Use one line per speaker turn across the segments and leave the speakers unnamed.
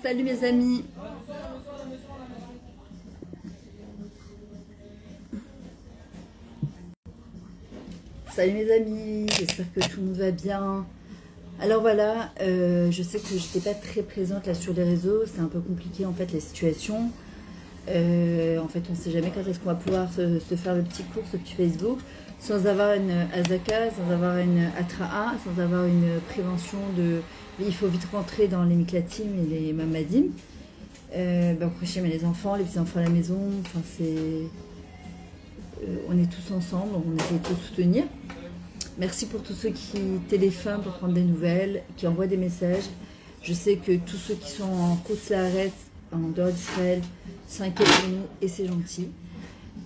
Salut mes amis. Salut mes amis, j'espère que tout le monde va bien. Alors voilà, je sais que j'étais pas très présente là sur les réseaux, c'est un peu compliqué en fait la situation. En fait on sait jamais quand est-ce qu'on va pouvoir se faire le petit cours, ce petit Facebook, sans avoir une Azaka, sans avoir une Atraa, sans avoir une prévention de... Il faut vite rentrer dans les Miklatim et les Mamadim. Au prochain, les enfants, les petits-enfants à la maison, enfin c'est... on est tous ensemble, on essaie de tous soutenir. Merci pour tous ceux qui téléphonent pour prendre des nouvelles, qui envoient des messages. Je sais que tous ceux qui sont en Côte-Saharet, en dehors d'Israël, s'inquiètent de nous et c'est gentil.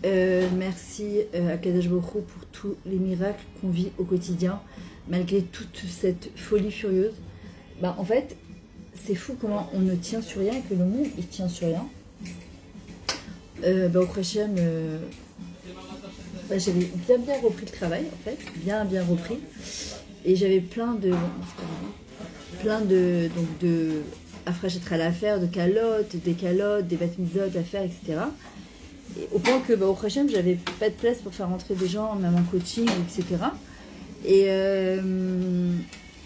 Merci à Kadesh Baruch Hu pour tous les miracles qu'on vit au quotidien, malgré toute cette folie furieuse. En fait, c'est fou comment on ne tient sur rien et que le monde il tient sur rien. Au prochain, j'avais bien repris le travail en fait, bien repris, et j'avais plein de affrachetral à faire, de calottes, des bat-mitzot à faire, etc. Et au point que au prochain, j'avais pas de place pour faire rentrer des gens, même en coaching, etc. Et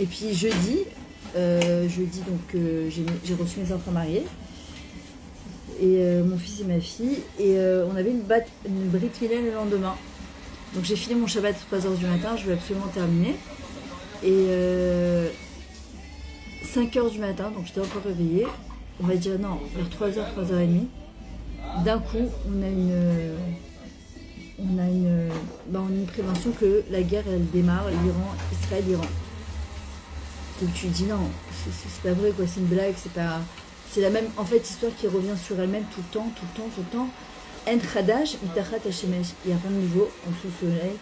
puis jeudi, donc j'ai reçu mes enfants mariés. Et mon fils et ma fille, et on avait une brit milah le lendemain. Donc j'ai fini mon Shabbat à 3h du matin, je vais absolument terminer. Et 5h du matin, donc j'étais encore réveillée, on va dire non, vers 3h, 3h30, d'un coup on a une prévention que la guerre elle démarre, Israël-Iran. Donc tu dis non, c'est pas vrai quoi, c'est une blague, c'est la même en fait histoire qui revient sur elle-même tout le temps. En Khadash, Mitachat Hashemesh, il n'y a rien de nouveau en dessous du soleil.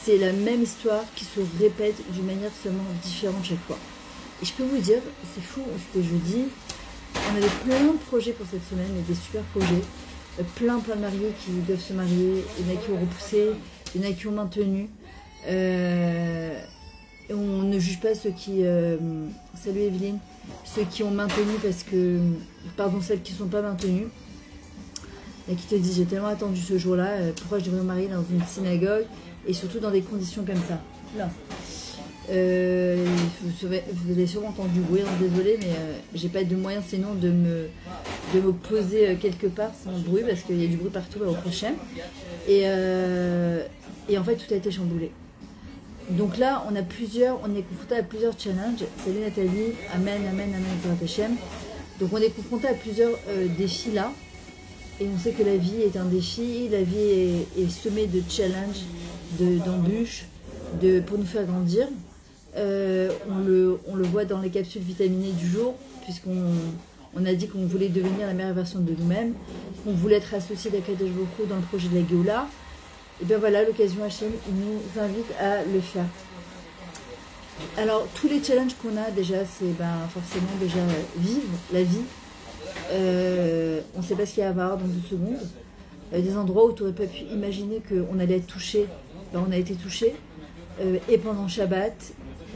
C'est la même histoire qui se répète d'une manière seulement différente chaque fois. Et je peux vous dire, c'est fou, c'était jeudi, on avait plein de projets pour cette semaine, il y a des super projets, plein de mariés qui doivent se marier, il y en a qui ont repoussé, il y en a qui ont maintenu. On ne juge pas ceux qui... salut Evelyne. Ceux qui ont maintenu parce que... Pardon, celles qui ne sont pas maintenues. Et qui te disent, j'ai tellement attendu ce jour-là, pourquoi je devrais me marier dans une synagogue et surtout dans des conditions comme ça. Là. Vous avez sûrement entendu du bruit, désolé, mais j'ai pas de moyen sinon de me poser quelque part sans bruit parce qu'il y a du bruit partout au prochain. Et en fait, tout a été chamboulé. Donc là, on est confronté à plusieurs challenges. Salut Nathalie, amen, Zrat Hashem. Donc on est confronté à plusieurs défis là. Et on sait que la vie est un défi, la vie est semée de challenges, d'embûches, pour nous faire grandir. On le voit dans les capsules vitaminées du jour, puisqu'on a dit qu'on voulait devenir la meilleure version de nous-mêmes, qu'on voulait être associé d'Akadosh Baruch Hu dans le projet de la Géoula. Et bien voilà, l'occasion Hachem, il nous invite à le faire. Alors, tous les challenges qu'on a déjà, c'est forcément déjà vivre la vie. On ne sait pas ce qu'il y a à avoir dans 2 secondes. Des endroits où tu n'aurais pas pu imaginer qu'on allait être touché, on a été touché. Et pendant Shabbat,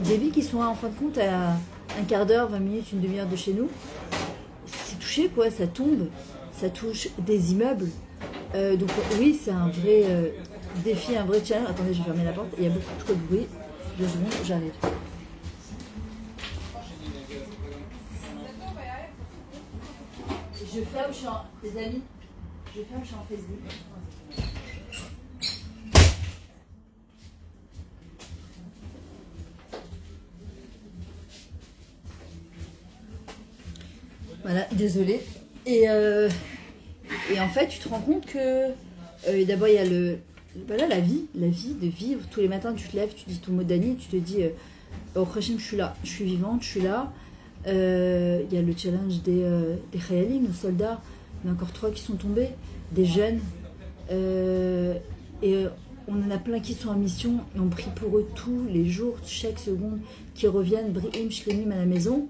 des vies qui sont en fin de compte à un quart d'heure, 20 minutes, une demi-heure de chez nous. C'est touché quoi, ça tombe, ça touche des immeubles. Donc oui, c'est un vrai défi, un vrai challenge. Attendez, je vais fermer la porte, il y a beaucoup trop de bruit. 2 secondes, j'arrive. Je ferme, les amis, je ferme, je suis en Facebook. Voilà, désolée. Et en fait, tu te rends compte que d'abord, il y a la vie de vivre. Tous les matins, tu te lèves, tu dis ton mot d'année, tu te dis au prochain, je suis là, je suis vivante, je suis là. Il y a le challenge des Khayalim, nos soldats. Il y en a encore 3 qui sont tombés, des jeunes. Et on en a plein qui sont en mission et on prie pour eux tous les jours, chaque seconde, qui reviennent, Bri'im, Shlemim à la maison.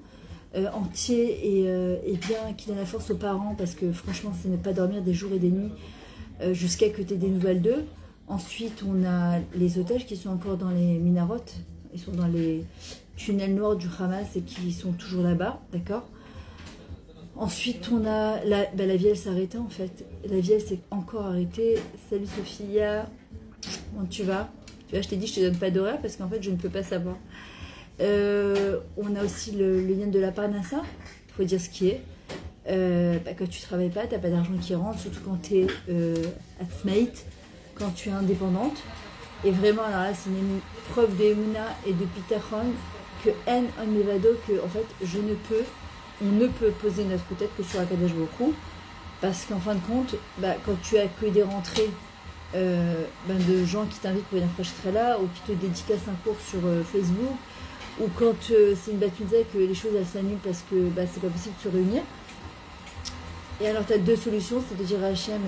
Entier et bien qu'il ait la force aux parents parce que franchement ce n'est pas dormir des jours et des nuits jusqu'à que tu aies des nouvelles d'eux. Ensuite on a les otages qui sont encore dans les minarotes, ils sont dans les tunnels noirs du Hamas et qui sont toujours là-bas, d'accord.
Ensuite, on a la vie, elle s'est arrêtée en fait. La vie, elle s'est encore arrêtée. Salut Sophia, comment tu vas? Tu vois, je t'ai dit, je te donne pas d'horaire parce qu'en fait, je ne peux pas savoir. On a aussi le lien de la parnassa. Il faut dire ce qui est. Quand tu travailles pas, tu n'as pas d'argent qui rentre, surtout quand tu es athlète, quand tu es indépendante. Et vraiment, alors là, c'est une preuve d'Emouna et de Pitachon que en levado, que en fait, on ne peut poser notre tête que sur Akadosh Baruch Hu, parce qu'en fin de compte, quand tu as que des rentrées de gens qui t'invitent pour une approche très là, ou qui te dédicacent un cours sur Facebook, ou quand c'est une baptisée que les choses elles s'annulent parce que c'est pas possible de se réunir. Et alors tu as deux solutions, c'est de dire à Hachem,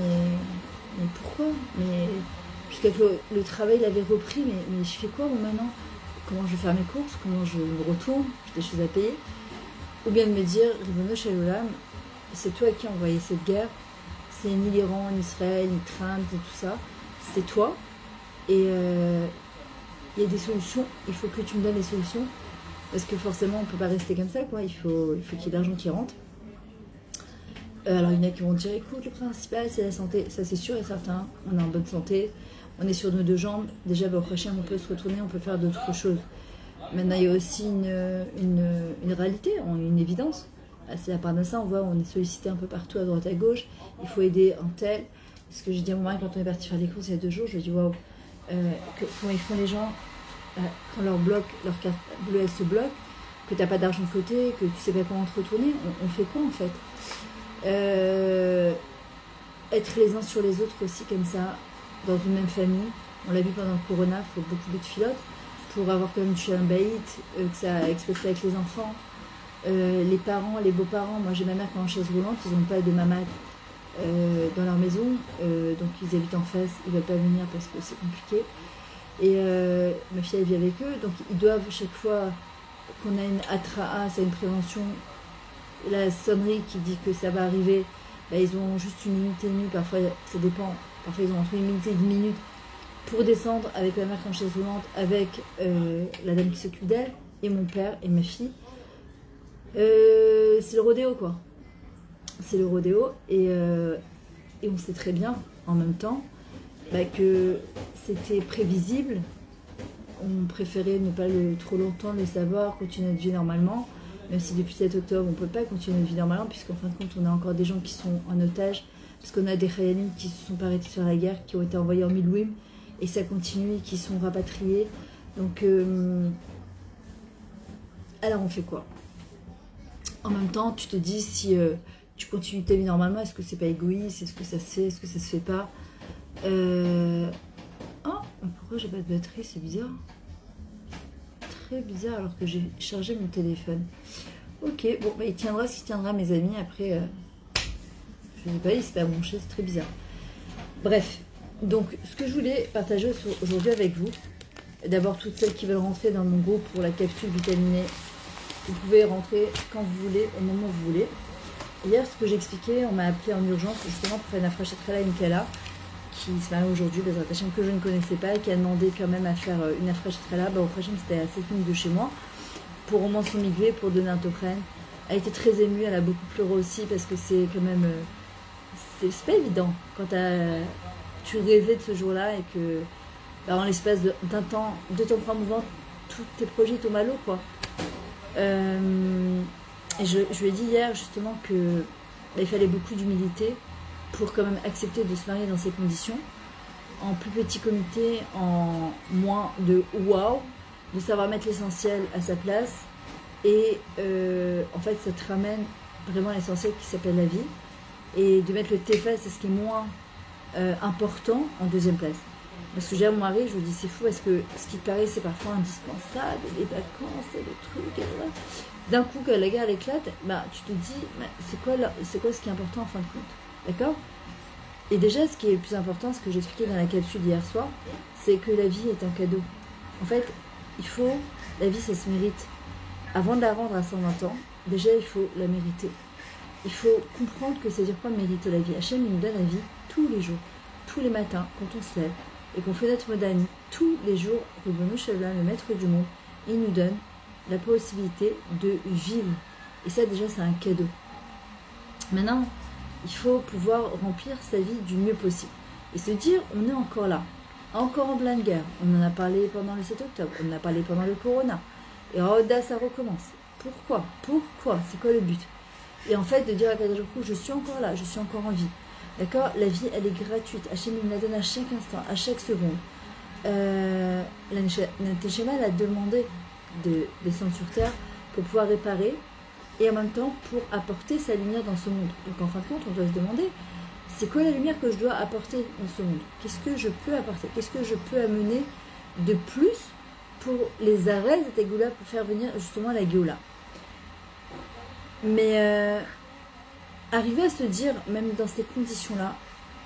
mais pourquoi? Mais puisque le travail l'avait repris, mais je fais quoi moi maintenant? Comment je vais faire mes courses? Comment je me retourne? J'ai des choses à payer. Ou bien de me dire, Ribono Shel Olam, c'est toi qui as envoyé cette guerre, c'est ni l'Iran, ni Israël, ni Trump, ni tout ça, c'est toi. Et il y a des solutions, il faut que tu me donnes les solutions, parce que forcément on ne peut pas rester comme ça, quoi. Il faut qu'il y ait de l'argent qui rentre. Alors il y en a qui vont dire, écoute, le principal c'est la santé, ça c'est sûr et certain, on est en bonne santé, on est sur nos deux jambes, déjà au prochain on peut se retourner, on peut faire d'autres choses. Maintenant il y a aussi une réalité, une évidence. C'est la part de ça, on voit, on est sollicité un peu partout à droite à gauche, il faut aider un tel. Ce que j'ai dit à mon mari quand on est parti faire des courses il y a 2 jours, je lui ai dit waouh, comment ils font les gens quand leur carte bleue elle se bloque, que t'as pas d'argent de côté, que tu sais pas comment te retourner, on fait quoi en fait? Être les uns sur les autres aussi comme ça, dans une même famille. On l'a vu pendant le corona, il faut beaucoup de filotes pour avoir quand même tué un baït, que ça explose avec les enfants. Les parents, les beaux-parents, moi j'ai ma mère qui est en chaise roulante, ils n'ont pas de mamad dans leur maison, donc ils habitent en face, ils ne veulent pas venir parce que c'est compliqué. Et ma fille elle vit avec eux, donc ils doivent chaque fois qu'on a une atraa, c'est une prévention, la sonnerie qui dit que ça va arriver, ils ont juste 1 minute et demie, parfois ça dépend, parfois ils ont entre 1 minute et 10 minutes pour descendre avec ma mère qui est en chaise roulante, avec la dame qui s'occupe d'elle, et mon père et ma fille. C'est le rodéo quoi. C'est le rodéo et on sait très bien en même temps que c'était prévisible. On préférait ne pas trop longtemps le savoir, continuer notre vie normalement, même si depuis 7 octobre on ne peut pas continuer notre vie normalement puisqu'en fin de compte on a encore des gens qui sont en otage, parce qu'on a des Khayalim qui se sont pas arrêtés sur la guerre, qui ont été envoyés en Milouim et ça continue, qui sont rapatriés. Donc alors on fait quoi? En même temps, tu te dis si tu continues ta vie normalement, est-ce que c'est pas égoïste? Est-ce que ça se fait? Est-ce que ça se fait pas? Oh, pourquoi j'ai pas de batterie? C'est bizarre. Très bizarre alors que j'ai chargé mon téléphone. Ok, bon, il tiendra ce qu'il tiendra, mes amis. Après, je ne sais pas, il s'est pas branché, c'est très bizarre. Bref, donc ce que je voulais partager aujourd'hui avec vous, d'abord toutes celles qui veulent rentrer dans mon groupe pour la capsule vitaminée. Vous pouvez rentrer quand vous voulez, au moment où vous voulez. Hier, ce que j'expliquais, on m'a appelé en urgence justement pour faire une Afrashetrala Inkala, qui se marie aujourd'hui, Bezrat Hashem, que je ne connaissais pas, et qui a demandé quand même à faire une Afrashetrala. Au prochain, c'était à 7 minutes de chez moi, pour au moins son migvé, pour donner un tokren. Elle a été très émue, elle a beaucoup pleuré aussi, parce que c'est quand même... c'est pas évident quand tu rêvais de ce jour-là, et que en l'espace d'un temps, de temps pas mouvant, tous tes projets tombent à l'eau, quoi. Et je lui ai dit hier justement que il fallait beaucoup d'humilité pour quand même accepter de se marier dans ces conditions, en plus petit comité, en moins de waouh, de savoir mettre l'essentiel à sa place, et en fait ça te ramène vraiment à l'essentiel qui s'appelle la vie, et de mettre le tefa, c'est ce qui est moins important, en deuxième place. Parce que j'ai à mon mari, je lui dis c'est fou parce que ce qui te paraît c'est parfois indispensable, les vacances, les trucs, et voilà. D'un coup quand la guerre éclate, tu te dis c'est quoi ce qui est important en fin de compte, d'accord? Et déjà ce qui est le plus important, ce que j'ai expliqué dans la capsule d'hier soir, c'est que la vie est un cadeau. En fait, la vie ça se mérite. Avant de la rendre à 120 ans, déjà il faut la mériter. Il faut comprendre que c'est dire quoi mériter la vie. Hachem il nous donne la vie tous les jours, tous les matins quand on se lève, et qu'on fait notre modani tous les jours, Ribono Shel Olam, le maître du monde, il nous donne la possibilité de vivre. Et ça déjà c'est un cadeau.
Maintenant, il faut pouvoir remplir sa vie du mieux possible. Et se dire, on est encore là, encore en pleine guerre. On en a parlé pendant le 7 octobre, on en a parlé pendant le Corona. Et Raoda, ça recommence. Pourquoi? C'est quoi le but? Et en fait, de dire à Kadosh Baruch Hu, je suis encore là, je suis encore en vie. D'accord? La vie, elle est gratuite. Hachem me la donne à chaque instant, à chaque seconde. La Neshama, elle a demandé de descendre sur Terre pour pouvoir réparer et en même temps pour apporter sa lumière dans ce monde. Donc en fin de compte, on doit se demander, c'est quoi la lumière que je dois apporter dans ce monde? Qu'est-ce que je peux apporter? Qu'est-ce que je peux amener de plus pour les arrêts de Tegoula, pour faire venir justement la Géoula? Mais arriver à se dire, même dans ces conditions-là,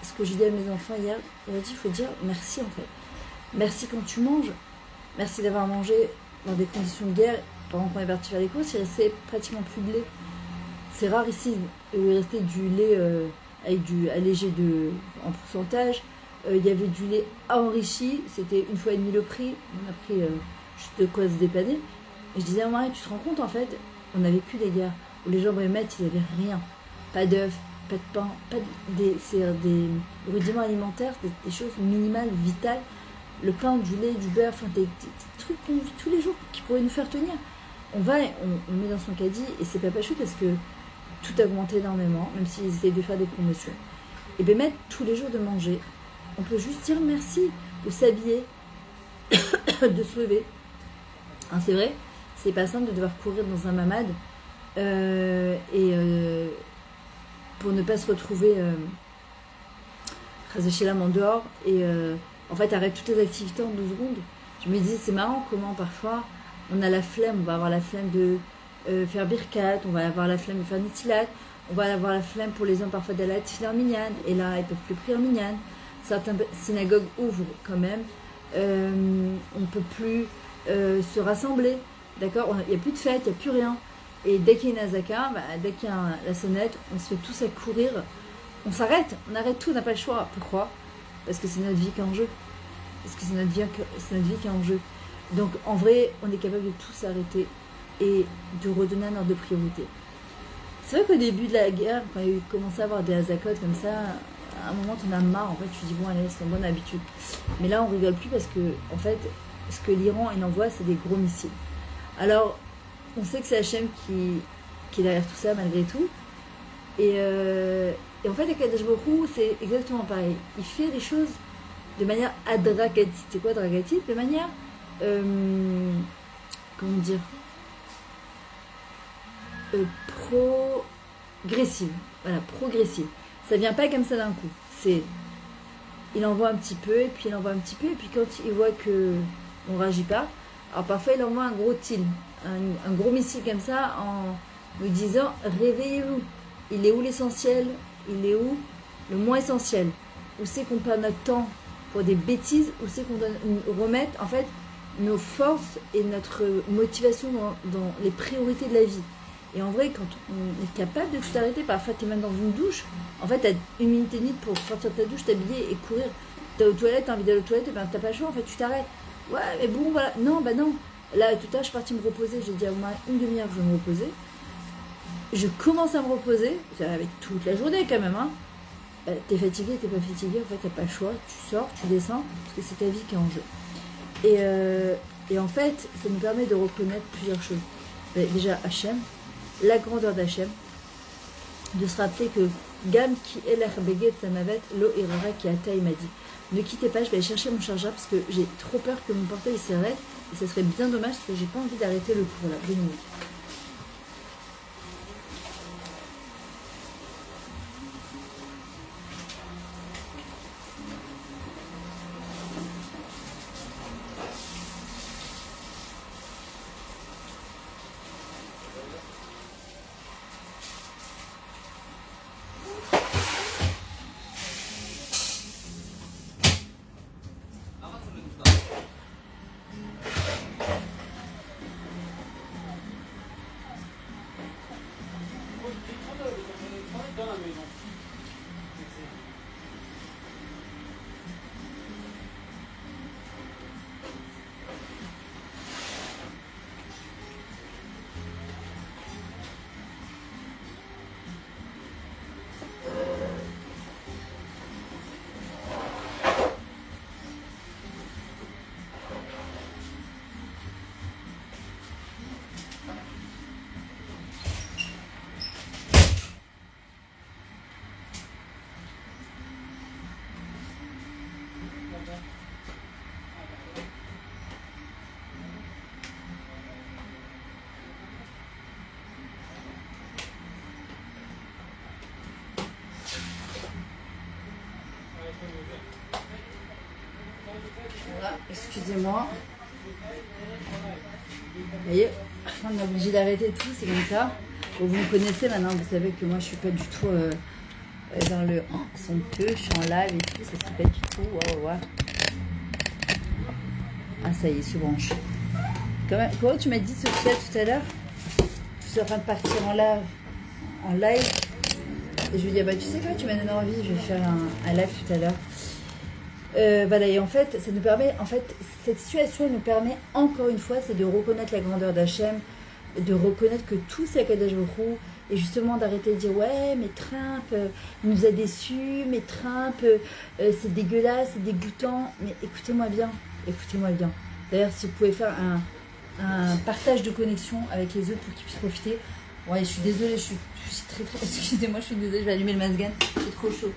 ce que j'ai dit à mes enfants hier, il faut dire merci en fait. Merci quand tu manges. Merci d'avoir mangé dans des conditions de guerre. Pendant qu'on est parti faire les courses, il restait pratiquement plus de lait. C'est rare ici où il restait du lait avec du allégé en pourcentage. Il y avait du lait enrichi, c'était 1,5 fois le prix. On a pris juste de quoi se dépanner. Et je disais à Marie, tu te rends compte en fait, on a vécu des guerres où les gens vraiment ils n'avaient rien. Pas d'œufs, pas de pain, c'est des rudiments alimentaires, des choses minimales, vitales. Le pain, du lait, du beurre, enfin des trucs qu'on vit tous les jours qui pourraient nous faire tenir. On met dans son caddie et c'est pas chou parce que tout a augmenté énormément, même s'ils essaient de faire des promotions. Et bien mettre tous les jours de manger, on peut juste dire merci, de s'habiller, de se lever. Hein, c'est vrai, c'est pas simple de devoir courir dans un mamad pour ne pas se retrouver Chazéchelam en dehors et en fait arrête toutes les activités en 2 secondes. Je me dis c'est marrant comment parfois on a la flemme, on va avoir la flemme de faire birkat, on va avoir la flemme de faire nitilat, on va avoir la flemme pour les hommes parfois d'aller à Tfilah en minyan, et là ils peuvent plus prier en minyan. Certaines synagogues ouvrent quand même, on ne peut plus se rassembler, d'accord, il n'y a plus de fête, il n'y a plus rien. Et dès qu'il y a une azaka, dès qu'il y a la sonnette, on se fait tous à courir, on s'arrête, on arrête tout, on n'a pas le choix. Pourquoi? Parce que c'est notre vie qui est en jeu. Parce que c'est notre vie qui est en jeu. Donc en vrai, on est capable de tout s'arrêter et de redonner un ordre de priorité. C'est vrai qu'au début de la guerre, quand il commençait à avoir des azakot comme ça, à un moment t'en as marre, en fait tu dis bon allez, c'est une bonne habitude. Mais là on rigole plus parce que en fait, ce que l'Iran il envoie c'est des gros missiles. Alors, on sait que c'est Hachem qui est derrière tout ça malgré tout. Et en fait, avec Kadosh Baruch Hu, c'est exactement pareil. Il fait les choses de manière adragatique. C'est quoi adragatique? De manière, comment dire, progressive. Voilà, progressive. Ça vient pas comme ça d'un coup. C'est, il envoie un petit peu, et puis il envoie un petit peu, et puis quand il voit que on réagit pas, alors parfois il envoie un gros tir, un gros missile comme ça, en nous disant réveillez-vous. Il est où l'essentiel? Il est où le moins essentiel? Où c'est qu'on perd notre temps pour des bêtises? Où c'est qu'on doit remettre en fait nos forces et notre motivation dans les priorités de la vie? Et en vrai, quand on est capable de tout arrêter, parfois tu es même dans une douche, en fait tu as 1 minute et demie pour sortir de ta douche, t'habiller et courir. Tu es aux toilettes, tu as envie d'aller aux toilettes, ben t'as pas le choix, en fait tu t'arrêtes. Ouais, mais bon, voilà. Non, bah non. Là, tout à l'heure, je suis partie me reposer. J'ai dit à Omar, 1 demi-heure que je vais me reposer. Je commence à me reposer. Avec toute la journée quand même. Hein. T'es fatigué, t'es pas fatigué. En fait, t'as pas le choix. Tu sors, tu descends. Parce que c'est ta vie qui est en jeu. Et en fait, ça nous permet de reconnaître plusieurs choses. Déjà, Hachem, la grandeur d'Hachem. De se rappeler que Gam qui est l'air béguet de Samavet, l'eau irara qui a taille m'a dit. Ne quittez pas, je vais aller chercher mon chargeur parce que j'ai trop peur que mon portail s'arrête et ça serait bien dommage parce que j'ai pas envie d'arrêter le cours là. 2 minutes. excusez-moi. Vous voyez, on est obligé d'arrêter tout, c'est comme ça. Bon, vous me connaissez maintenant, vous savez que moi je suis pas du tout dans le son peu, je suis en live et tout, ça se fait pas du tout. Waouh, waouh. Ah, ça y est, se branche. Comment tu m'as dit, Sophia, tout à l'heure? Tu es en train de partir en live. Et je lui dis, ah bah tu sais quoi, tu m'as donné envie, je vais faire un live tout à l'heure. Voilà, et en fait, ça nous permet, cette situation nous permet encore une fois, c'est de reconnaître la grandeur d'Hachem, de reconnaître que tout c'est Akadosh Baruch Hu, et justement d'arrêter de dire, ouais, mais Trump nous a déçus, mais Trump, c'est dégueulasse, c'est dégoûtant. Mais écoutez-moi bien, écoutez-moi bien. D'ailleurs, si vous pouvez faire un partage de connexion avec les autres pour qu'ils puissent profiter. Ouais, je suis désolée, je suis très très... Excusez-moi, je suis désolée, je vais allumer le masgan, c'est trop chaud.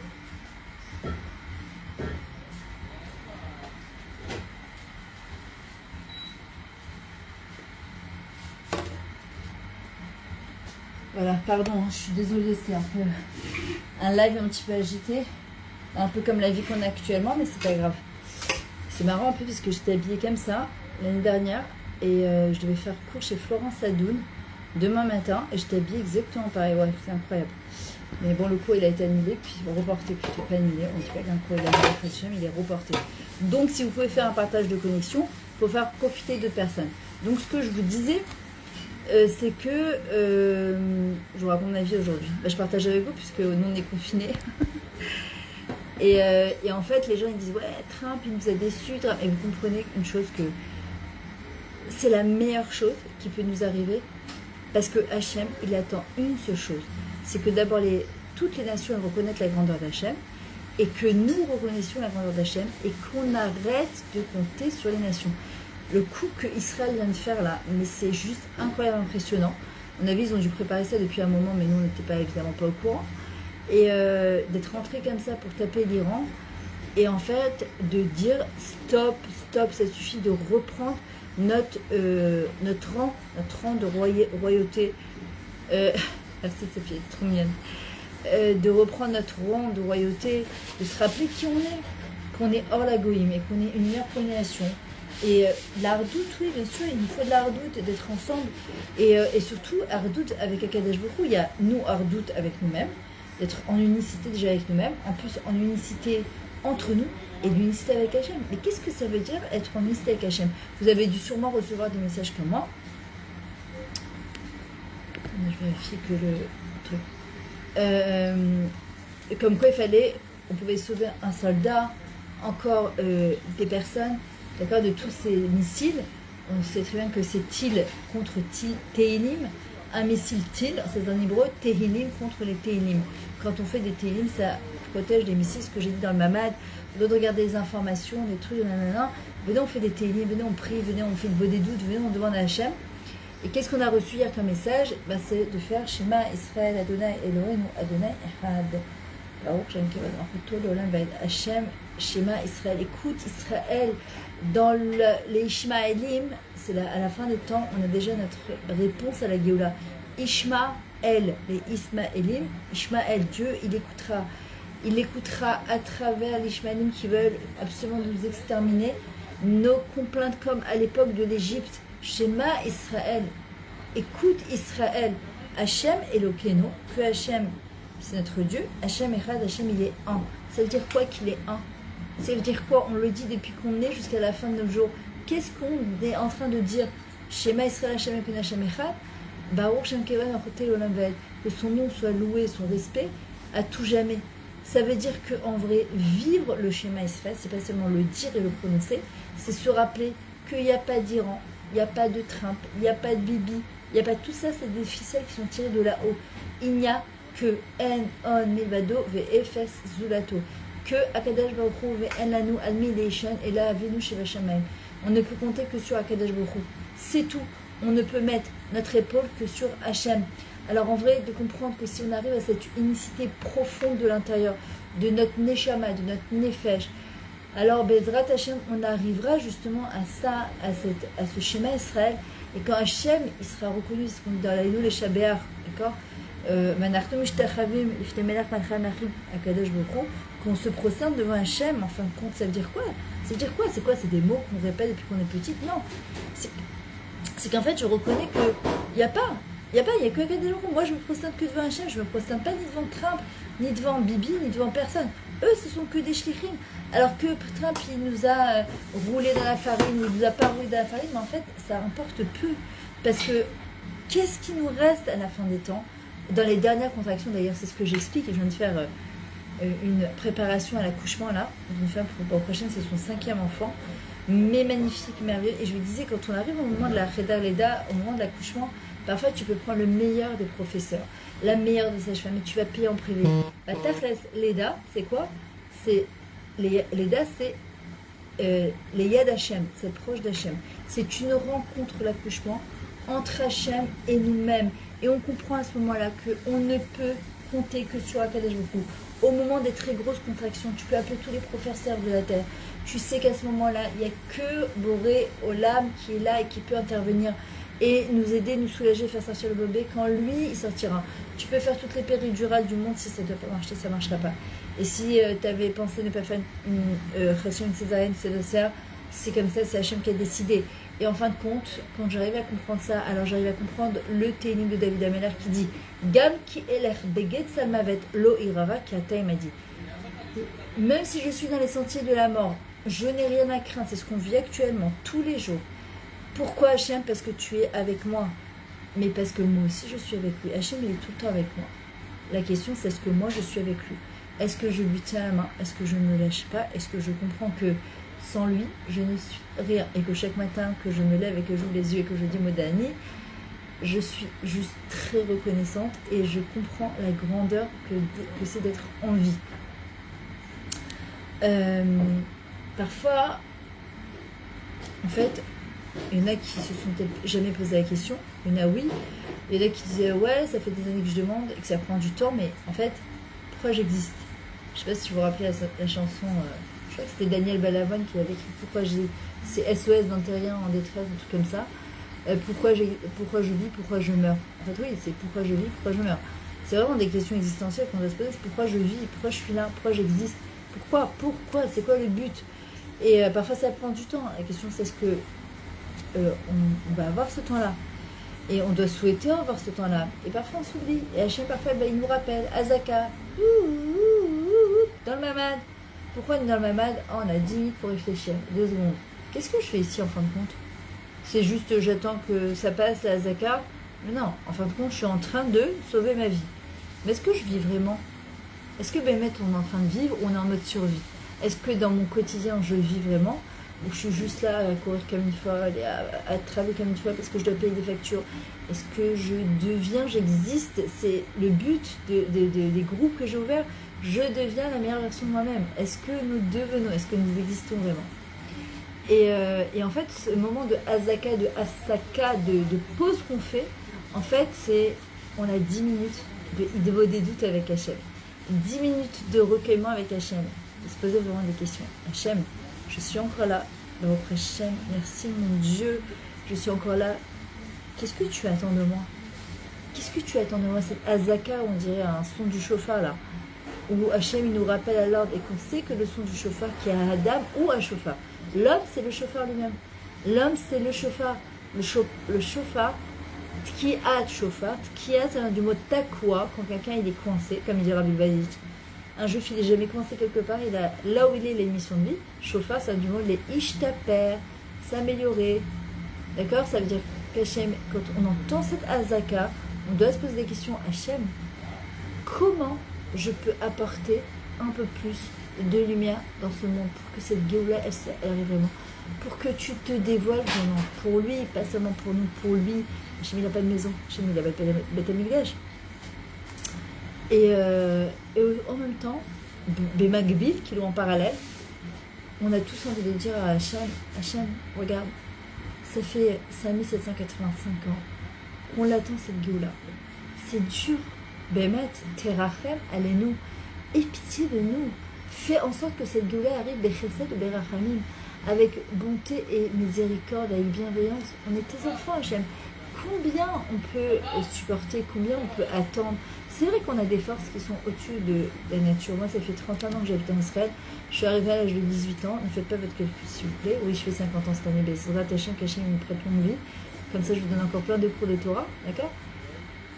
Voilà, pardon, je suis désolée, c'est un peu un live un petit peu agité, un peu comme la vie qu'on a actuellement, mais c'est pas grave. C'est marrant un peu parce que j'étais habillée comme ça l'année dernière et je devais faire cours chez Florence Adoun demain matin et j'étais habillée exactement pareil. Ouais, c'est incroyable. Mais bon, le cours il a été annulé, puis reporté, plutôt pas annulé. En tout cas, qu'un cours il est reporté. Donc, si vous pouvez faire un partage de connexion, il faut faire profiter d'autres personnes. Donc, ce que je vous disais, c'est que je vous raconte ma vie aujourd'hui. Bah, je partage avec vous puisque nous on est confinés. et en fait, les gens ils disent ouais, Trump il nous a déçus. Et vous comprenez une chose, que c'est la meilleure chose qui peut nous arriver parce que Hachem il attend une seule chose, c'est que d'abord toutes les nations elles reconnaissent la grandeur d'Hachem et que nous reconnaissions la grandeur d'Hachem et qu'on arrête de compter sur les nations. Le coup que Israël vient de faire là, mais c'est juste incroyablement impressionnant. À mon avis, ils ont dû préparer ça depuis un moment, mais nous, on n'était pas évidemment pas au courant. Et d'être rentré comme ça pour taper l'Iran, et en fait, de dire stop, stop, ça suffit de reprendre notre rang de royauté. Merci Sophie, trop mignonne. De reprendre notre rang de royauté, de se rappeler qui on est, qu'on est hors la goïm et qu'on est une meilleure première nation. Et l'ardoute, oui, bien sûr, il nous faut de l'ardoute, d'être ensemble. Et surtout, ardoute avec Akadosh Baruch Hu, il y a nous, ardoute avec nous-mêmes, d'être en unicité déjà avec nous-mêmes, en plus en unicité entre nous et l'unicité avec Hachem. Mais qu'est-ce que ça veut dire être en unicité avec Hachem? Vous avez dû sûrement recevoir des messages comme moi. Je vérifie que le truc. Comme quoi on pouvait sauver un soldat, encore des personnes. D'accord, de tous ces missiles, on sait très bien que c'est Til contre Tehilim, un missile Til, c'est en hébreu, Tehilim contre les Tehilim. Quand on fait des Tehilim, ça protège des missiles, ce que j'ai dit dans le Mamad. Vous devez regarder les informations, des trucs, nanana. Venez, on fait des Tehilim, venez, on prie, venez, on fait le beau des doutes, venez, on demande à Hachem. Et qu'est-ce qu'on a reçu hier comme message? C'est de faire Shema Israël Adonai Elohim Adonai Echad. Hachem, Shema Israël, écoute Israël. Dans les Ishmaélim, c'est à la fin des temps, on a déjà notre réponse à la Géoula. Ishmaël, les Ismaélim, Ishmaël, Dieu, il écoutera à travers les Ishmaélim qui veulent absolument nous exterminer nos complaintes comme à l'époque de l'Égypte. Shema Israël, écoute Israël, Hachem Elokeinu, que Hachem c'est notre Dieu, Hachem Echad, Hachem il est un. Ça veut dire quoi qu'il est un? Ça veut dire quoi? On le dit depuis qu'on est jusqu'à la fin de nos jours. Qu'est-ce qu'on est en train de dire? Shema Israël Hachem Elokeinu Hachem Echad, Baruch Shem Kevan Achotel Olam Vaed, que son nom soit loué, son respect à tout jamais. Ça veut dire qu'en vrai, vivre le Shema Israël, c'est pas seulement le dire et le prononcer, c'est se rappeler qu'il n'y a pas d'Iran, il n'y a pas de Trump, il n'y a pas de Bibi, il n'y a pas tout ça, c'est des ficelles qui sont tirées de là-haut. Il n'y a que En On Milvado Ve'efes Zulato, que Akadosh Baruch Hu Ve'en Lanu Almi Leishan et la Avinu Sheva Shamayim. On ne peut compter que sur Akadosh Baruch Hu. C'est tout. On ne peut mettre notre épaule que sur Hachem. Alors en vrai, de comprendre que si on arrive à cette unicité profonde de l'intérieur, de notre Neshama, de notre Nefesh, alors Bezrat Hachem, on arrivera justement à ça, à ce schéma Israël. Et quand Hachem, il sera reconnu, c'est ce qu'on dit dans la Lou les Shabéar, d'accord? qu'on se prosterne devant Hachem, en fin de compte, ça veut dire quoi? Ça veut dire quoi? C'est quoi? C'est des mots qu'on répète depuis qu'on est petite? Non. C'est qu'en fait, je reconnais qu'il n'y a pas. Il n'y a que des gens. Moi, je me prosterne que devant Hachem. Je ne me prosterne pas ni devant Trump, ni devant Bibi, ni devant personne. Eux, ce sont que des shlichim. Alors que Trump, il nous a roulé dans la farine, il nous a pas roulé dans la farine, mais en fait, ça importe peu. Parce que, qu'est-ce qui nous reste à la fin des temps? Dans les dernières contractions, d'ailleurs, c'est ce que j'explique, et je viens de faire une préparation à l'accouchement, là, d'une femme pour la prochaine, c'est son 5e enfant, mais magnifique, merveilleux. Et je lui disais, quand on arrive au moment de la Cheda Leda, au moment de l'accouchement, parfois, tu peux prendre le meilleur des professeurs, la meilleure des sages-femmes, et tu vas payer en privé. La Tachles Leda, c'est quoi? C'est Leda, c'est les Yad Hashem, c'est proche d'Hachem. C'est une rencontre, l'accouchement, entre Hachem et nous-mêmes. Et on comprend à ce moment-là qu'on ne peut compter que sur Akadosh Baruch Hu. Au moment des très grosses contractions, tu peux appeler tous les professeurs de la terre. Tu sais qu'à ce moment-là, il n'y a que Boré Olam qui est là et qui peut intervenir et nous aider, nous soulager, faire sortir le bébé quand lui, il sortira. Tu peux faire toutes les péridurales du monde, si ça ne doit pas marcher, ça ne marchera pas. Et si tu avais pensé ne pas faire une césarienne, c'est comme ça, c'est Hachem qui a décidé. Et en fin de compte, quand j'arrive à comprendre ça, alors j'arrive à comprendre le Télim de David Ameller qui dit Gam ki elech beget salmavet lo irava ki ata m'a dit. Même si je suis dans les sentiers de la mort, je n'ai rien à craindre, c'est ce qu'on vit actuellement, tous les jours. Pourquoi Hachem? Parce que tu es avec moi. Mais parce que moi aussi je suis avec lui. Hachem il est tout le temps avec moi. La question c'est est-ce que moi je suis avec lui? Est-ce que je lui tiens la main? Est-ce que je ne le lâche pas? Est-ce que je comprends que sans lui, je ne suis rien. Et que chaque matin que je me lève et que j'ouvre les yeux et que je dis Modani, je suis juste très reconnaissante et je comprends la grandeur que c'est d'être en vie. Parfois, en fait, il y en a qui se sont peut-être jamais posé la question. Il y en a oui. Il y en a qui disaient ouais, ça fait des années que je demande et que ça prend du temps, mais en fait, pourquoi j'existe? Je ne sais pas si vous vous rappelez la chanson. Je crois que c'était Daniel Balavoine qui avait écrit pourquoi c'est SOS d'un terrien en détresse, un truc comme ça. Pourquoi je vis, pourquoi je meurs. En fait, oui, c'est pourquoi je vis, pourquoi je meurs. C'est vraiment des questions existentielles qu'on doit se poser. C'est pourquoi je vis, pourquoi je suis là, pourquoi j'existe. Pourquoi, c'est quoi le but? Et parfois, ça prend du temps. La question, c'est est-ce que on va avoir ce temps-là? Et on doit souhaiter avoir ce temps-là. Et parfois, on s'oublie. Et Hachem, parfois, il nous rappelle. Azaka, dans le mamad. Pourquoi on est dans le mamad? On a 10 minutes pour réfléchir. 2 secondes. Qu'est-ce que je fais ici en fin de compte? C'est juste j'attends que ça passe la Zaka? Mais non, en fin de compte, je suis en train de sauver ma vie. Mais est-ce que je vis vraiment? Est-ce que Bémet, on est en train de vivre ou on est en mode survie? Est-ce que dans mon quotidien, je vis vraiment? Ou je suis juste là à courir comme une folle, à travailler comme une folle parce que je dois payer des factures? Est-ce que je deviens, j'existe? C'est le but des groupes que j'ai ouverts. Je deviens la meilleure version de moi-même. Est-ce que nous devenons? Est-ce que nous existons vraiment? Et en fait, ce moment de Azaka, de pause qu'on fait, en fait, c'est, on a 10 minutes de des doutes avec Hachem. 10 minutes de recueillement avec Hachem. De se poser vraiment des questions. Hachem, je suis encore là. Donc Hachem, merci mon Dieu, je suis encore là. Qu'est-ce que tu attends de moi? Qu'est-ce que tu attends de moi? C'est Azaka, on dirait un son du chauffard là. Où Hachem il nous rappelle à l'ordre et qu'on sait que le son du chauffard qui est à Adam ou à chauffard. L'homme, c'est le chauffard lui-même. L'homme, c'est le chauffard. Le chauffard, tkiat chauffard. Tkiat, ça vient du mot takwa, quand quelqu'un il est coincé, comme il dit Rabbi Vadic. Un juif, il n'est jamais coincé quelque part. Il a, là où il est l'émission de vie. Chauffard, ça vient du mot les ishtaper, s'améliorer. D'accord? Ça veut dire qu'Hachem, quand on entend cette azaka, on doit se poser des questions. Hachem, comment je peux apporter un peu plus de lumière dans ce monde pour que cette Géoula elle arrive vraiment, pour que tu te dévoiles vraiment pour lui, pas seulement pour nous, pour lui. Hachem il n'a pas de maison, Hachem il n'a pas de Beth Amikdash. Et en même temps, Bémagbil qui l'ont en parallèle, on a tous envie de dire à Hachem, regarde, ça fait 5785 ans qu'on l'attend cette Géoula. C'est dur, Bémet, Terachem, allez-nous, aie pitié de nous. Fais en sorte que cette Géoula arrive Bechesed ou Berachamim, avec bonté et miséricorde, avec bienveillance. On est tes enfants, Hachem.
combien on peut supporter, combien on peut attendre. C'est vrai qu'on a des forces qui sont au-dessus de la nature. Moi, ça fait 31 ans que j'habite en Israël. Je suis arrivée à l'âge de 18 ans. Ne faites pas votre calcul, s'il vous plaît. Oui, je fais 50 ans cette année. Bezrat Hashem, Kachem, une prête longue vie. Comme ça, je vous donne encore plein de cours de Torah. D'accord?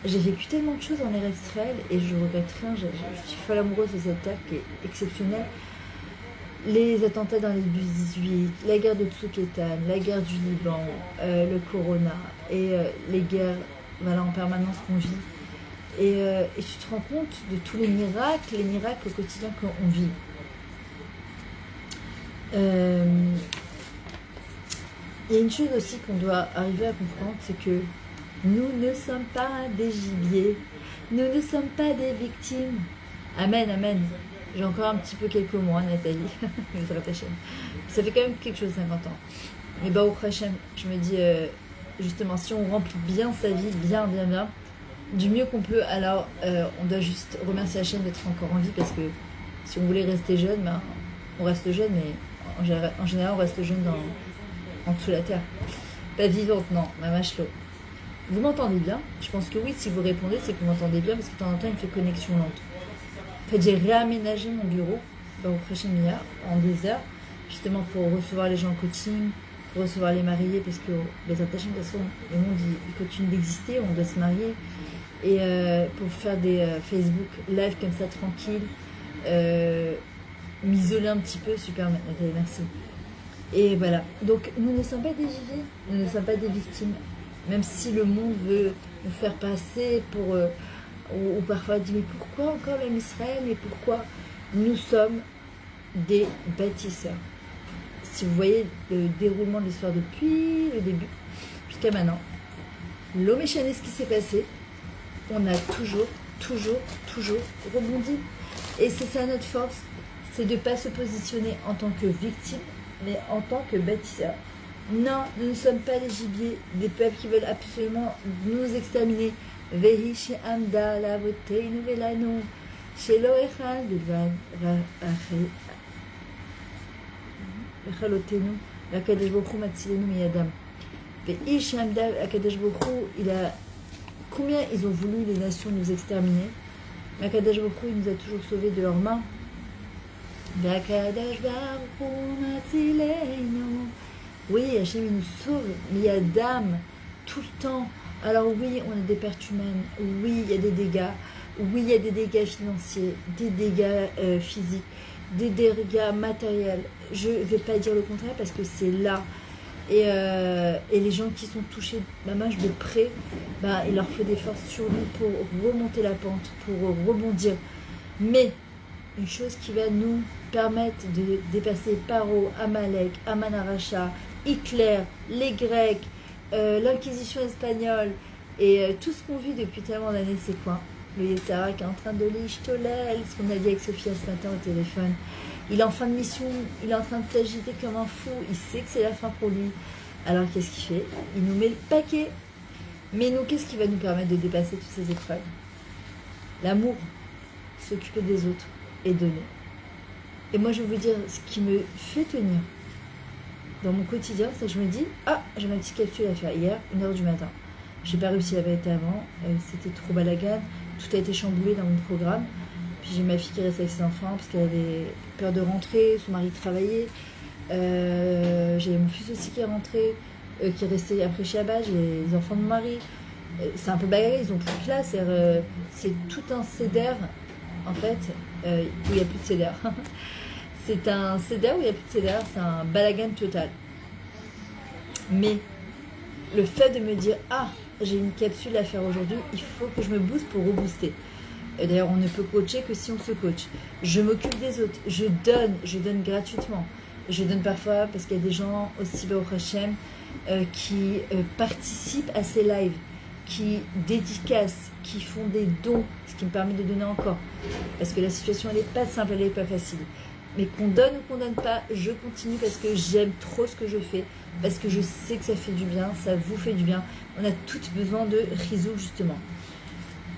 J'ai vécu tellement de choses en Israël et je regrette rien. Je suis folle amoureuse de cette terre qui est exceptionnelle. Les attentats dans les bus 18, la guerre de Tsoukétan, la guerre du Liban, le Corona et les guerres voilà, en permanence qu'on vit. Et tu te rends compte de tous les miracles au quotidien qu'on vit. Il y a une chose aussi qu'on doit arriver à comprendre, c'est que nous ne sommes pas des gibiers, nous ne sommes pas des victimes. Amen, amen. J'ai encore un petit peu quelques mois, Nathalie. Ça fait quand même quelque chose, 50 ans. Mais bah, au Hachem, je me dis, justement, si on remplit bien sa vie, bien, du mieux qu'on peut, alors on doit juste remercier Hachem d'être encore en vie, parce que si on voulait rester jeune, ben, on reste jeune, mais en général, on reste jeune en dessous de la terre. Pas vivante, non, mamachlo. Vous m'entendez bien? Je pense que oui, si vous répondez, c'est que vous m'entendez bien, parce que de temps en temps, il me fait connexion lente. En fait, j'ai réaménagé mon bureau au Khachemia en 2 heures, justement pour recevoir les gens en coaching, pour recevoir les mariés, parce que les attachés, de toute façon, le monde il continue d'exister, on doit se marier, et pour faire des Facebook live comme ça, tranquille, m'isoler un petit peu, super, Nathalie, merci. Et voilà, donc nous ne sommes pas des gibiers, nous ne sommes pas des victimes, même si le monde veut nous faire passer pour... ou parfois dit mais pourquoi encore même Israël, mais pourquoi? Nous sommes des bâtisseurs. Si vous voyez le déroulement de l'histoire depuis le début jusqu'à maintenant, l'homme échané, ce qui s'est passé, on a toujours rebondi. Et c'est ça notre force, c'est de ne pas se positionner en tant que victime, mais en tant que bâtisseur. Non, nous ne sommes pas les gibiers, des peuples qui veulent absolument nous exterminer. Vehi she'amda la'avoteinu velanu shelo echad bilvad vechalotenu v'akadosh baruch hu matzilenu miyadam. Vehi she'amda akadosh baruch hu, il a combien ils ont voulu les nations nous exterminer, mais akadosh baruch hu, il nous a toujours sauvés de leurs mains. V'akadosh baruch hu matzilenu. Oui, Hachem il nous sauve, miyadam, tout le temps. Alors oui, on a des pertes humaines, oui, il y a des dégâts, oui, il y a des dégâts financiers, des dégâts physiques, des dégâts matériels. Je ne vais pas dire le contraire parce que c'est là. Et les gens qui sont touchés de près, bah, il leur faut des forces sur nous pour remonter la pente, pour rebondir. Mais une chose qui va nous permettre de dépasser Paro, Amalek, Amanaracha, Hitler, les Grecs, l'Inquisition espagnole et tout ce qu'on vit depuis tellement d'années, c'est quoi? Le Yetzara qui est en train de l'Ishtolel, ce qu'on a dit avec Sophia ce matin au téléphone. Il est en fin de mission, il est en train de s'agiter comme un fou, il sait que c'est la fin pour lui. Alors qu'est-ce qu'il fait? Il nous met le paquet. Mais nous, qu'est-ce qui va nous permettre de dépasser toutes ces épreuves? L'amour, s'occuper des autres et donner. Et moi, je vais vous dire ce qui me fait tenir dans mon quotidien, c'est que je me dis, ah, j'ai ma petite capsule à faire hier, 1h du matin. J'ai pas réussi à été avant, c'était trop balagan, tout a été chamboulé dans mon programme. Puis j'ai ma fille qui reste avec ses enfants parce qu'elle avait peur de rentrer, son mari travaillait. J'ai mon fils aussi qui est rentré, qui est resté après chez Abba, j'ai les enfants de mon mari. C'est un peu bagarré, ils ont plus de place, c'est tout un céder, en fait, où il n'y a plus de céder. C'est un céder où il n'y a plus de céder, c'est un balagan total. Mais le fait de me dire, ah, j'ai une capsule à faire aujourd'hui, il faut que je me booste pour rebooster. D'ailleurs, on ne peut coacher que si on se coach. Je m'occupe des autres, je donne gratuitement. Je donne parfois parce qu'il y a des gens aussi au Hachem qui participent à ces lives, qui dédicacent, qui font des dons, ce qui me permet de donner encore. Parce que la situation, elle n'est pas simple, elle n'est pas facile. Mais qu'on donne ou qu'on donne pas, je continue parce que j'aime trop ce que je fais, parce que je sais que ça fait du bien, ça vous fait du bien. On a toutes besoin de réseau justement.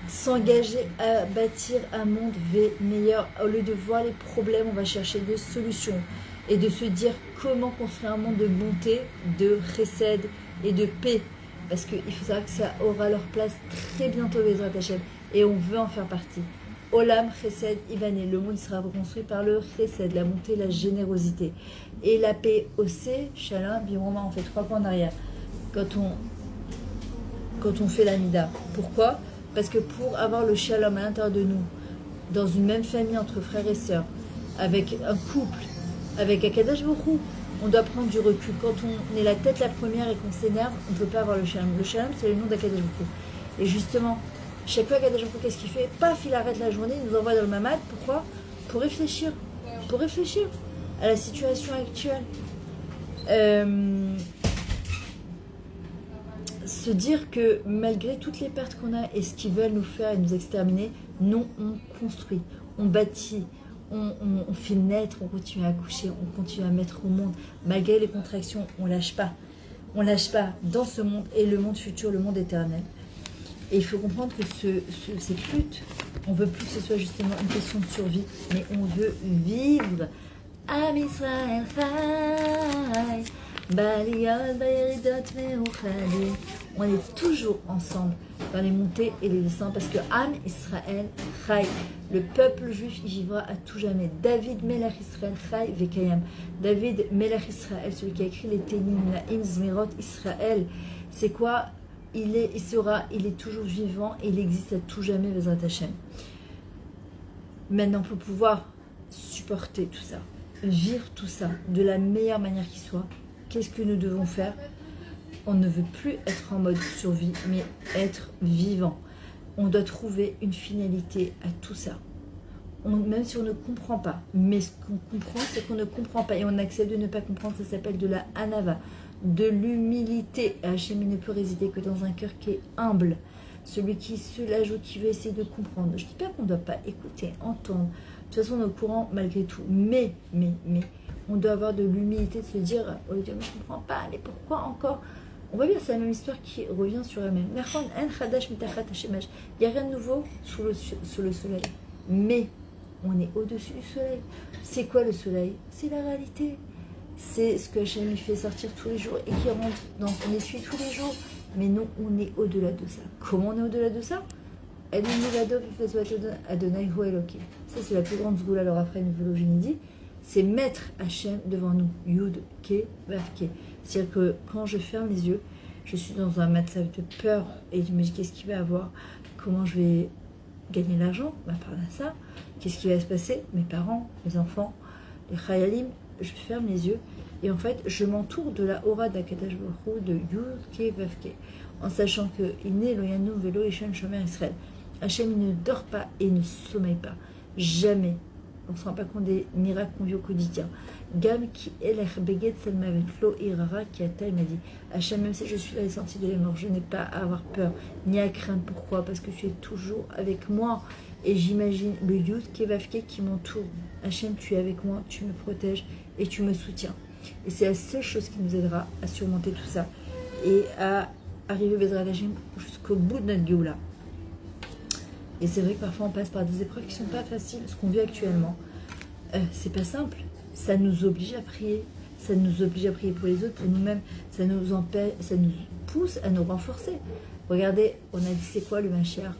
S'engager à bâtir un monde meilleur. Au lieu de voir les problèmes, on va chercher des solutions et de se dire comment construire un monde de bonté, de chesed et de paix.
parce qu'il faut savoir que ça aura leur place très bientôt, Bezrat Hashem, et on veut en faire partie. Olam Chesed Ibané, le monde sera reconstruit par le Chesed, la montée, la générosité. Et la paix aussi, Shalom, Biroma, on fait 3 points en arrière. Quand on fait la Mida. Pourquoi? Parce que pour avoir le Shalom à l'intérieur de nous, dans une même famille entre frères et sœurs, avec un couple, avec Akadosh Baruch Hu, on doit prendre du recul. Quand on est la tête la première et qu'on s'énerve, on ne peut pas avoir le Shalom. Le Shalom, c'est le nom d'Akadosh Baruch Hu. Et justement, chaque fois qu'Akadosh Baruch Hu, qu'est-ce qu'il fait? Paf, il arrête la journée, il nous envoie dans le mamad. Pourquoi? Pour réfléchir. Pour réfléchir à la situation actuelle. Se dire que malgré toutes les pertes qu'on a et ce qu'ils veulent nous faire et nous exterminer, nous on construit, on bâtit, on fait naître, on continue à accoucher, on continue à mettre au monde. Malgré les contractions, on lâche pas. On lâche pas dans ce monde et le monde futur, le monde éternel. Et il faut comprendre que cette lutte, on veut plus que ce soit justement une question de survie, mais on veut vivre. Am Israël Chai, Baliot Bayeridot Meuchali. On est toujours ensemble dans les montées et les descentes parce que Am Israël Chai, le peuple juif y vivra à tout jamais. David Melech Israël Chai Vekayam. David Melech Israël, celui qui a écrit les Télim, la Zmirot Israël, c'est quoi? Il est toujours vivant et il existe à tout jamais, Bezrat Hashem. Maintenant, pour pouvoir supporter tout ça, vivre tout ça de la meilleure manière qui soit, qu'est-ce que nous devons faire? On ne veut plus être en mode survie, mais être vivant. On doit trouver une finalité à tout ça. Même si on ne comprend pas, mais ce qu'on comprend, c'est qu'on ne comprend pas et on accepte de ne pas comprendre, ça s'appelle de la hanava, de l'humilité. Hachem ne peut résider que dans un cœur qui est humble, celui qui se la joue, qui veut essayer de comprendre. Je ne dis pas qu'on ne doit pas écouter, entendre. De toute façon, on est au courant malgré tout. Mais, on doit avoir de l'humilité de se dire, oh Dieu, mais je ne comprends pas, mais pourquoi encore? On voit bien, c'est la même histoire qui revient sur elle-même. Il n'y a rien de nouveau sous le soleil. Mais on est au-dessus du soleil. C'est quoi le soleil? C'est la réalité. C'est ce que Hachem lui fait sortir tous les jours et qui rentre dans son essuie tous les jours. Mais nous, on est au-delà de ça. Comment on est au-delà de ça? Ça, c'est la plus grande zgoula, alors après, une dit, c'est mettre Hachem devant nous. Yud, Ke, Vav, Ke. C'est-à-dire que quand je ferme les yeux, je suis dans un matzav de peur et je me dis qu'est-ce qu'il va y avoir? Comment je vais gagner l'argent? Par là, ça. Qu'est-ce qui va se passer? Mes parents, mes enfants, les chayalim, je ferme les yeux et en fait, je m'entoure de la aura d'Akadosh Baruch Hu, de Yud, Ke, Vav, Ke, en sachant que Iné, Loyanu, Velo, Ishon, Shomer, Israël. Hachem, il ne dort pas et ne sommeille pas. Jamais. On ne se rend pas compte des miracles qu'on vit au quotidien. Gam qui elech beged selmavet flo irara qui a m'a dit Hachem, même si je suis dans les sentiers de la mort, je n'ai pas à avoir peur ni à craindre. Pourquoi? Parce que tu es toujours avec moi. Et j'imagine le Yud Kevavke qui m'entoure. Hachem, tu es avec moi, tu me protèges et tu me soutiens. Et c'est la seule chose qui nous aidera à surmonter tout ça et à arriver Bezrat Hachem jusqu'au bout de notre Géoula. Et c'est vrai que parfois on passe par des épreuves qui ne sont pas faciles. Ce qu'on vit actuellement, c'est pas simple. Ça nous oblige à prier. Ça nous oblige à prier pour les autres, pour nous-mêmes. Ça nous pousse à nous renforcer. Regardez, on a dit c'est quoi le Mashiach?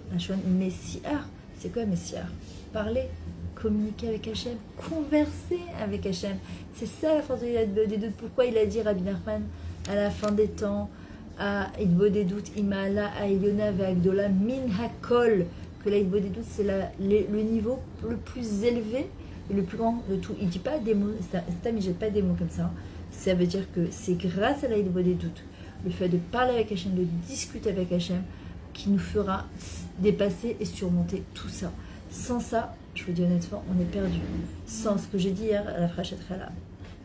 Messiar. C'est quoi Messiar? Parler, communiquer avec Hachem, converser avec Hachem. C'est ça la force des doutes. Pourquoi il a dit Rabbi Nachman à la fin des temps, à Idbo des doutes, Imala, à Ilyona, Ve'agdola, Min Hakol, que la Idbo des doutes, c'est le niveau le plus élevé et le plus grand de tout. Il ne dit pas des mots, il ne jette pas des mots comme ça. Ça veut dire que c'est grâce à la Idbo des doutes, le fait de parler avec Hachem, de discuter avec Hachem, qui nous fera dépasser et surmonter tout ça. Sans ça, je vous dis honnêtement, on est perdu. Sans ce que j'ai dit hier à la Frachetchala,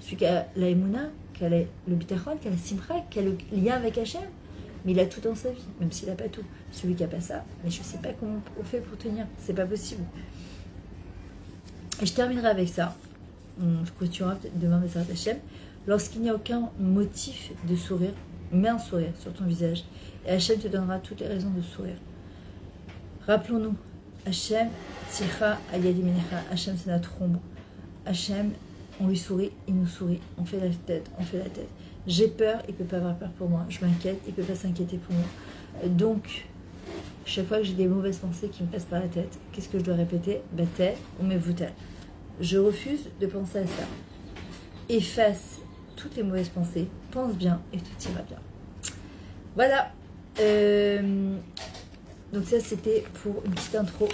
celui qui a la Emouna, qui a le Bitachon, qui a la Simcha, qui a le lien avec Hachem, mais il a tout dans sa vie, même s'il n'a pas tout. Celui qui n'a pas ça, mais je ne sais pas comment on fait pour tenir, c'est pas possible. Et je terminerai avec ça. On continuera demain Bezrat Hachem. Lorsqu'il n'y a aucun motif de sourire, mets un sourire sur ton visage et Hachem te donnera toutes les raisons de sourire. Rappelons-nous, Hachem, Tzircha, Ayadi Menecha, Hachem c'est notre ombre. Hachem, on lui sourit, il nous sourit, on fait la tête,
J'ai peur, il ne peut pas avoir peur pour moi. Je m'inquiète, il ne peut pas s'inquiéter pour moi. Donc, chaque fois que j'ai des mauvaises pensées qui me passent par la tête, qu'est-ce que je dois répéter? Baté ou mevoutal. Je refuse de penser à ça. Efface toutes les mauvaises pensées, pense bien et tout ira bien. Voilà. Donc ça, c'était pour une petite intro.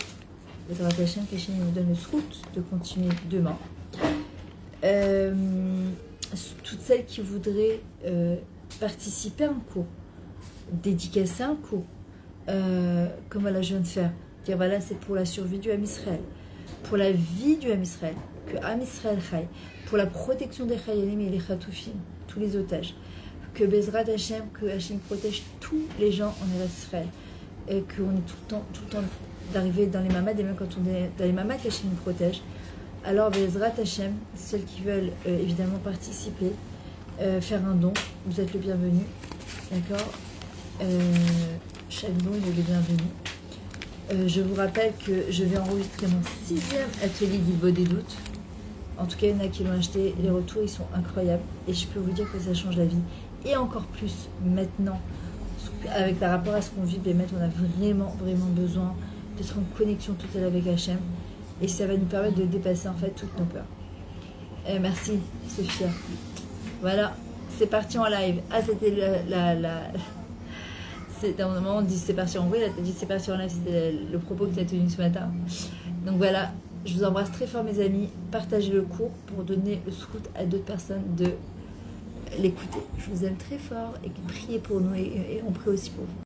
La chaîne nous donne le scout de continuer demain. Toutes celles qui voudraient participer à un cours, dédicacer un cours, comme voilà, je viens de faire, dire voilà, c'est pour la survie du Ham Israël, pour la vie du Ham Israël, que Ham Israël chaye, pour la protection des chayalim et les chatoufim, tous les otages, que Bezrat Hashem, que Hashem protège tous les gens en Eretz Israël, et qu'on est tout le temps d'arriver dans les mamades, et même quand on est dans les mamades, Hashem nous protège. Alors Bezrat Hashem, celles qui veulent évidemment participer, faire un don, vous êtes le bienvenu, d'accord, chaque don il est le bienvenu. Je vous rappelle que je vais enregistrer mon 6e atelier d'Ilbo des doutes. En tout cas, il y en a qui l'ont acheté, les retours ils sont incroyables et je peux vous dire que ça change la vie. Et encore plus maintenant, avec par rapport à ce qu'on vit, on a vraiment besoin d'être en connexion totale avec Hachem et ça va nous permettre de dépasser en fait toutes nos peurs. Merci Sophia. Voilà, c'est parti en live. Ah, c'était dans un moment on dit c'est parti en vrai, elle a dit c'est parti en live, c'était le propos que tu as tenu ce matin. Donc voilà, je vous embrasse très fort mes amis, partagez le cours pour donner le scout à d'autres personnes de l'écouter. Je vous aime très fort et priez pour nous et on prie aussi pour vous.